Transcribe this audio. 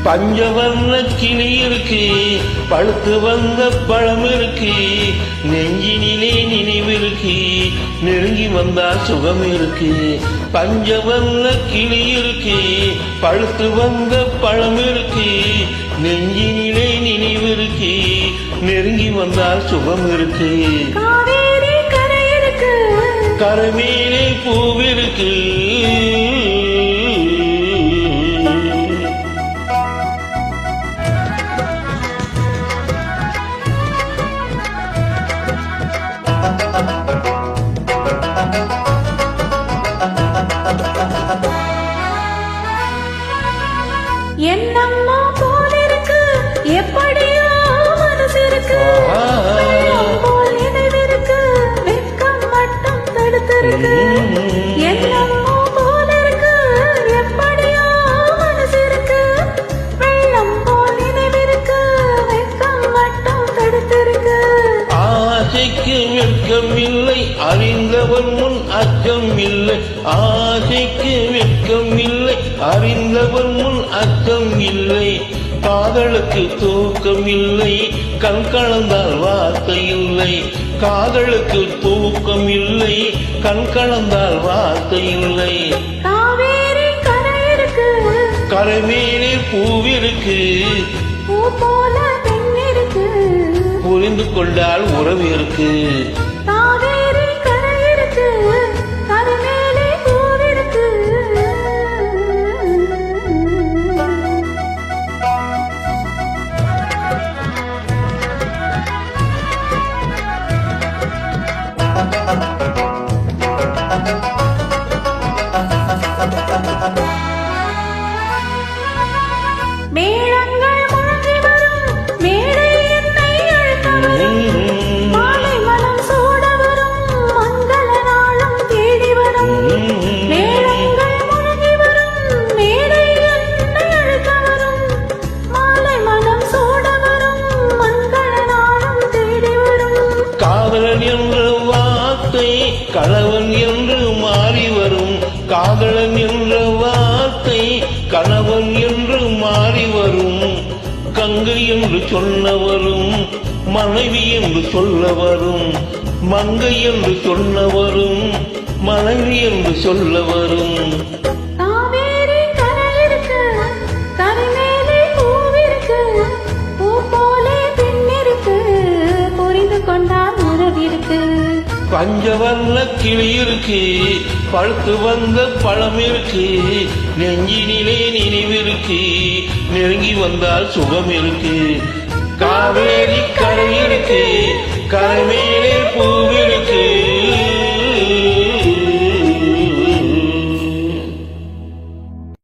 பஞ்சவர்ண கிளி இருக்கு, பழுத்து வந்த பழம் இருக்கு, நெஞ்சினிலே நினைவிருக்கு, நெருங்கி வந்தால் சுகம் இருக்கு. பஞ்சவர்ண கிளி இருக்கு, பழுத்து வந்த பழம் இருக்கு, நெஞ்சினிலே நினைவிருக்கு, நெருங்கி வந்தால் சுகம் இருக்கு. கரைமேலே பூவிருக்கு. என்னம்மா போலிருக்கு, எப்படியோ மனசு இருக்கு, போல் நினைவிருக்கு, வெட்கம் மட்டும் தடுத்திருக்கு. என்னம்மா போலிருக்கு, எப்படியோ மனசு இருக்கு, வெள்ளம் போல் நினைவிருக்கு, வெட்கம் மட்டும் தடுத்திருக்கு. ஆசைக்கு வெட்கம் இல்லை, அறிந்தவன் முன் அச்சம் இல்லை. ஆசைக்கு வெட்கம் இல்லை, அறிந்தவன் முன் அச்சம் இல்லை. காதலுக்கு தூக்கம் இல்லை, கண் கலந்தால் வார்த்தை இல்லை. காதலுக்கு தூக்கம் இல்லை, கண் கலந்தால் வார்த்தை இல்லை. காவேரி கரை இருக்கு, கரைமேலே பூவிருக்கு, பூ போல பெண் இருக்கு, புரிந்து கொண்டால் உறவு இருக்கு. காவேரி கரை இருக்கு, கரை மேலே பூவிருக்கு. மேளங்கள் முழங்கி வரும், மேடை என்னை அழைக்க வரும், மாலை மனம் சூட வரும், மங்கள நாளும் தேடி வரும். மேளங்கள் முழங்கி வரும், மேடை என்னை அழைக்க வரும், மாலை மனம் சூட வரும், மங்கள நாளும் தேடி வரும். காதலன் என்ற வார்த்தை கணவன் என்று மாறி வரும். காதலன் என்ற வார்த்தை கணவன் என்று மாறி வரும். கங்கை என்று சொன்னவரும் மனைவி என்று சொல்ல வரும். மங்கை என்று சொன்னவரும் மனைவி என்று சொல்ல வரும். காவேரி கரை இருக்கு, கரை மேலே பூவிருக்கு, பூ போலே பெண் இருக்கு, புரிந்து கொண்டால் உறவிருக்கு. பஞ்சவர்ண கிளி இருக்கு, பழுத்து வந்த பழம் இருக்கு, நெஞ்சினிலே நினைவிருக்கு, நெருங்கி வந்தால் சுகம் இருக்கு. காவேரி கரை இருக்கு, கரை மேலே பூவிருக்கு.